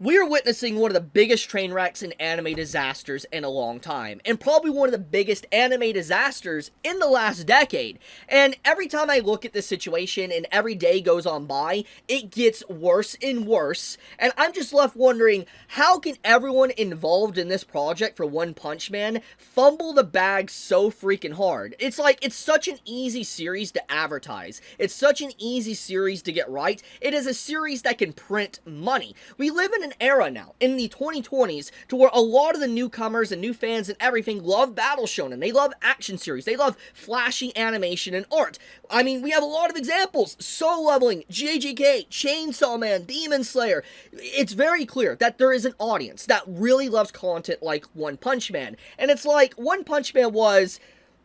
We're witnessing one of the biggest train wrecks and anime disasters in a long time, and probably one of the biggest anime disasters in the last decade. And every time I look at this situation and every day goes on by, it gets worse and worse, and I'm just left wondering, how can everyone involved in this project for One Punch Man fumble the bag so freaking hard? It's like, it's such an easy series to advertise. It's such an easy series to get right. It is a series that can print money. We live in an era now, in the 2020s, to where a lot of the newcomers and new fans and everything love Battle Shonen. They love action series. They love flashy animation and art. I mean, we have a lot of examples. Solo Leveling, JJK, Chainsaw Man, Demon Slayer. It's very clear that there is an audience that really loves content like One Punch Man. And it's like, One Punch Man was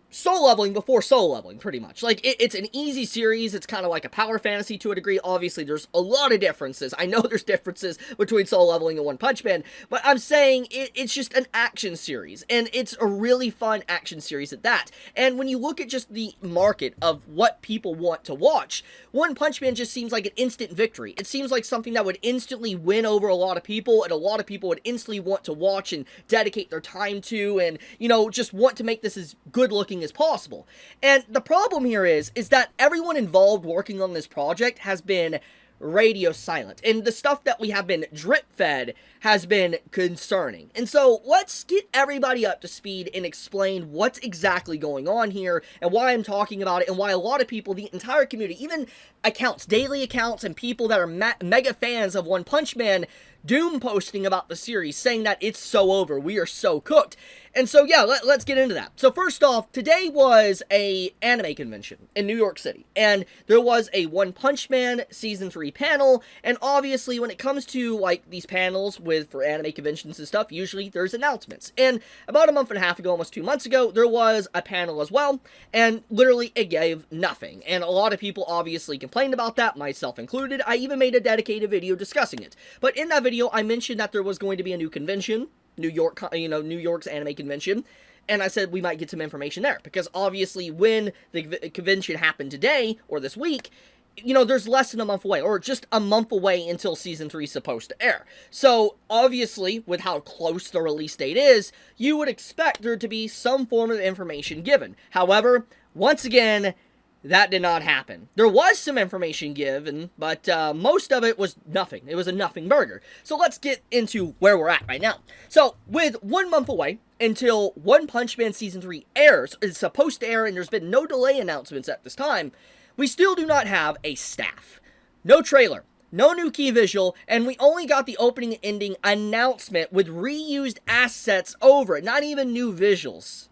Solo Leveling before Solo Leveling, pretty much. Like, it's an easy series. It's kind of like a power fantasy to a degree. Obviously, there's a lot of differences. I know there's differences between Solo Leveling and One Punch Man, but I'm saying it's just an action series, and it's a really fun action series at that. And when you look at just the market of what people want to watch, One Punch Man just seems like an instant victory. It seems like something that would instantly win over a lot of people, and a lot of people would instantly want to watch and dedicate their time to, and, you know, just want to make this as good looking as possible. And the problem here is that everyone involved working on this project has been radio silent, and the stuff that we have been drip fed has been concerning. And so let's get everybody up to speed and explain what's exactly going on here and why I'm talking about it, and why a lot of people, the entire community, even accounts, daily accounts, and people that are mega fans of One Punch Man, doom posting about the series, saying that it's so over, we are so cooked. And so yeah, let's get into that. So first off, today was a anime convention in New York City, and there was a One Punch Man Season 3 panel, and obviously when it comes to like these panels for anime conventions and stuff, usually there's announcements. And about a month and a half ago, almost 2 months ago, there was a panel as well, and literally it gave nothing. And a lot of people obviously complained about that, myself included. I even made a dedicated video discussing it. But in that video, I mentioned that there was going to be a new convention, New York's anime convention, and I said we might get some information there, because obviously when the convention happened today, or this week, you know, there's less than a month away, or just a month away until Season 3 is supposed to air. So, obviously, with how close the release date is, you would expect there to be some form of information given. However, once again, that did not happen. There was some information given, but most of it was nothing. It was a nothing burger. So let's get into where we're at right now. So, with 1 month away until One Punch Man Season 3 airs, it's supposed to air, and there's been no delay announcements at this time, we still do not have a staff. No trailer, no new key visual, and we only got the opening and ending announcement with reused assets over it, not even new visuals.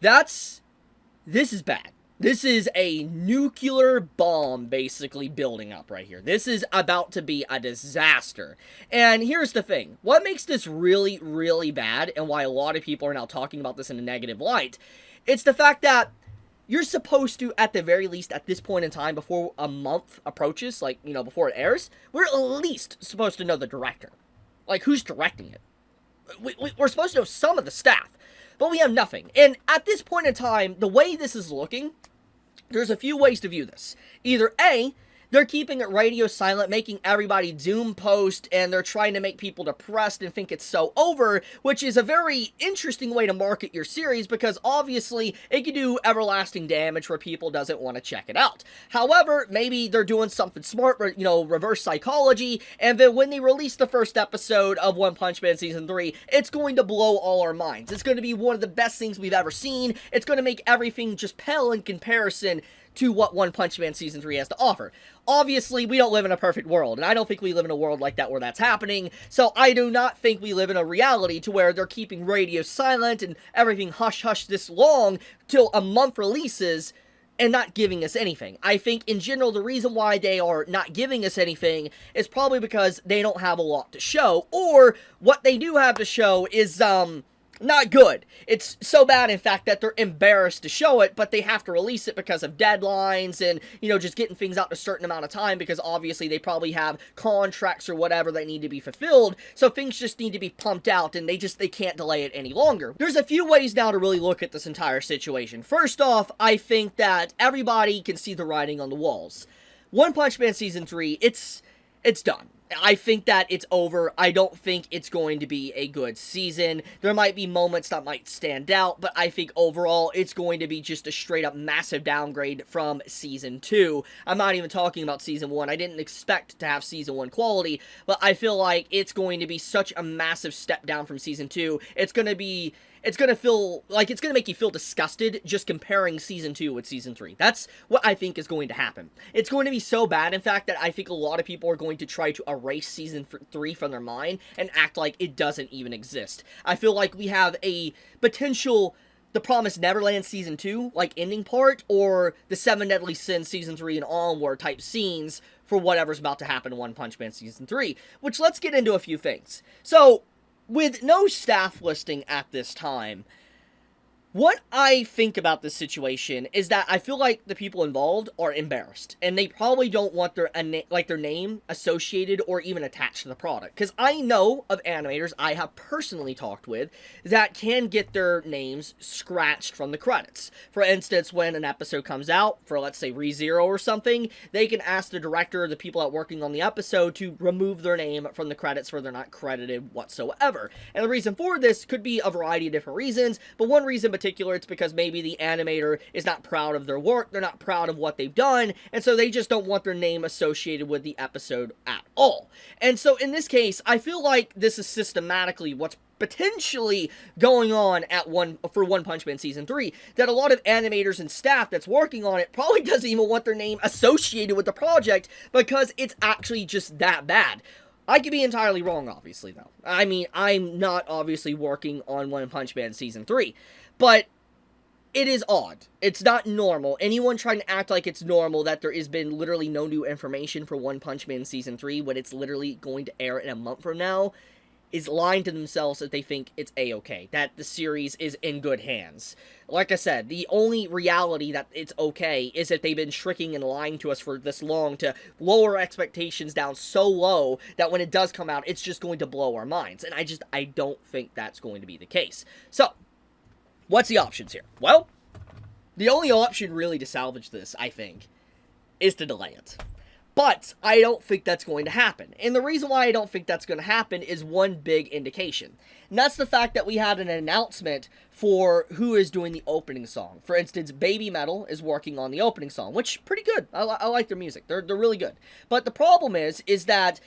This is bad. This is a nuclear bomb basically building up right here. This is about to be a disaster. And here's the thing. What makes this really, really bad, and why a lot of people are now talking about this in a negative light, it's the fact that you're supposed to, at the very least, at this point in time, before a month approaches, like, you know, before it airs, we're at least supposed to know the director. Like, who's directing it? We're supposed to know some of the staff, but we have nothing. And at this point in time, the way this is looking, there's a few ways to view this. Either A, they're keeping it radio silent, making everybody doom post, and they're trying to make people depressed and think it's so over, which is a very interesting way to market your series, because obviously it can do everlasting damage where people doesn't want to check it out. However, maybe they're doing something smart, you know, reverse psychology, and then when they release the first episode of One Punch Man Season 3, it's going to blow all our minds. It's going to be one of the best things we've ever seen. It's going to make everything just pale in comparison to what One Punch Man Season 3 has to offer. Obviously, we don't live in a perfect world, and I don't think we live in a world like that where that's happening, so I do not think we live in a reality to where they're keeping radio silent and everything hush-hush this long till a month releases and not giving us anything. I think, in general, the reason why they are not giving us anything is probably because they don't have a lot to show, or what they do have to show is, not good. It's so bad, in fact, that they're embarrassed to show it, but they have to release it because of deadlines and, you know, just getting things out in a certain amount of time, because obviously they probably have contracts or whatever that need to be fulfilled, so things just need to be pumped out, and they can't delay it any longer. There's a few ways now to really look at this entire situation. First off, I think that everybody can see the writing on the walls. One Punch Man Season 3, it's done. I think that it's over. I don't think it's going to be a good season. There might be moments that might stand out, but I think overall it's going to be just a straight up massive downgrade from Season 2. I'm not even talking about Season 1. I didn't expect to have Season 1 quality, but I feel like it's going to be such a massive step down from Season 2. It's going to feel like it's going to make you feel disgusted just comparing Season 2 with Season 3. That's what I think is going to happen. It's going to be so bad, in fact, that I think a lot of people are going to try to erase Season 3 from their mind and act like it doesn't even exist. I feel like we have a potential The Promised Neverland Season 2, like, ending part, or the Seven Deadly Sins Season 3 and onward type scenes for whatever's about to happen in One Punch Man Season 3, which let's get into a few things. So, with no staff listing at this time, what I think about this situation is that I feel like the people involved are embarrassed, and they probably don't want their name associated or even attached to the product. Because I know of animators I have personally talked with that can get their names scratched from the credits. For instance, when an episode comes out for, let's say, ReZero or something, they can ask the director or the people that are working on the episode to remove their name from the credits so they're not credited whatsoever. And the reason for this could be a variety of different reasons, but one reason particular, it's because maybe the animator is not proud of their work, they're not proud of what they've done, and so they just don't want their name associated with the episode at all. And so in this case, I feel like this is systematically what's potentially going on for One Punch Man Season 3, that a lot of animators and staff that's working on it probably doesn't even want their name associated with the project because it's actually just that bad. I could be entirely wrong, obviously, though. I mean, I'm not obviously working on One Punch Man Season 3, but it is odd. It's not normal. Anyone trying to act like it's normal that there has been literally no new information for One Punch Man Season 3 when it's literally going to air in a month from now is lying to themselves that they think it's a-okay, that the series is in good hands. Like I said, the only reality that it's okay is that they've been tricking and lying to us for this long to lower expectations down so low that when it does come out, it's just going to blow our minds. And I don't think that's going to be the case. So, what's the options here? Well, the only option really to salvage this, I think, is to delay it. But I don't think that's going to happen. And the reason why I don't think that's going to happen is one big indication. And that's the fact that we had an announcement for who is doing the opening song. For instance, Baby Metal is working on the opening song, which pretty good. I like their music. They're really good. But the problem is that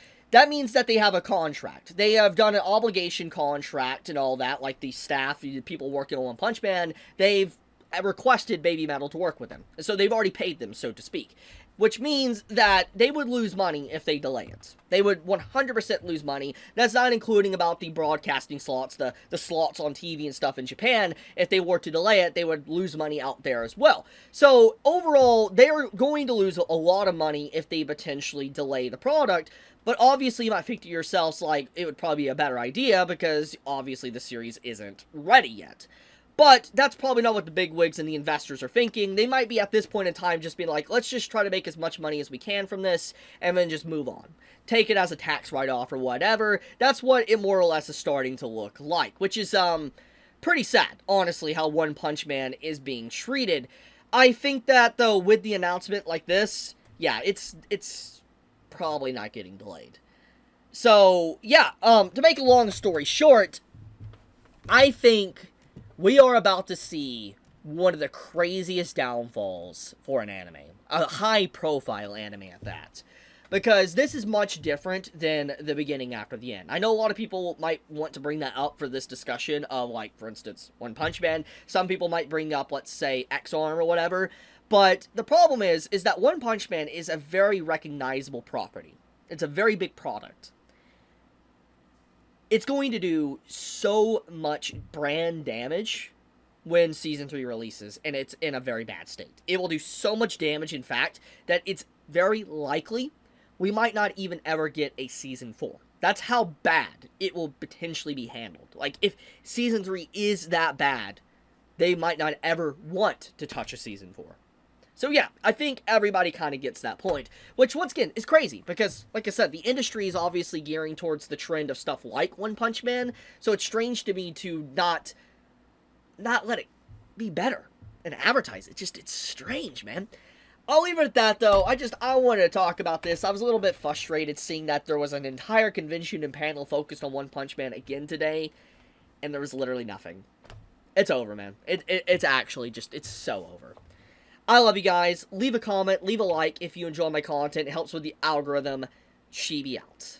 means that they have a contract. They have done an obligation contract and all that, like the staff, the people working on One Punch Man. They've requested Baby Metal to work with them. So they've already paid them, so to speak. Which means that they would lose money if they delay it. They would 100% lose money. That's not including about the broadcasting slots, the slots on TV and stuff in Japan. If they were to delay it, they would lose money out there as well. So overall, they're going to lose a lot of money if they potentially delay the product. But obviously, you might think to yourselves, like, it would probably be a better idea because obviously the series isn't ready yet. But that's probably not what the bigwigs and the investors are thinking. They might be at this point in time just being like, let's just try to make as much money as we can from this and then just move on. Take it as a tax write-off or whatever. That's what it more or less is starting to look like, which is pretty sad, honestly, how One Punch Man is being treated. I think that, though, with the announcement like this, yeah, it's probably not getting delayed. So, yeah, to make a long story short, I think we are about to see one of the craziest downfalls for an anime. A high-profile anime at that. Because this is much different than the beginning after the end. I know a lot of people might want to bring that up for this discussion of, like, for instance, One Punch Man. Some people might bring up, let's say, X-Arm or whatever. But the problem is that One Punch Man is a very recognizable property. It's a very big product. It's going to do so much brand damage when Season 3 releases, and it's in a very bad state. It will do so much damage, in fact, that it's very likely we might not even ever get a Season 4. That's how bad it will potentially be handled. Like, if Season 3 is that bad, they might not ever want to touch a Season 4. So yeah, I think everybody kind of gets that point, which once again is crazy because, like I said, the industry is obviously gearing towards the trend of stuff like One Punch Man, so it's strange to me to not let it be better and advertise it. It's strange, man. I'll leave it at that, though. I wanted to talk about this. I was a little bit frustrated seeing that there was an entire convention and panel focused on One Punch Man again today, and there was literally nothing. It's over, man. It's actually just, it's so over. I love you guys. Leave a comment, leave a like if you enjoy my content. It helps with the algorithm. Chibi out.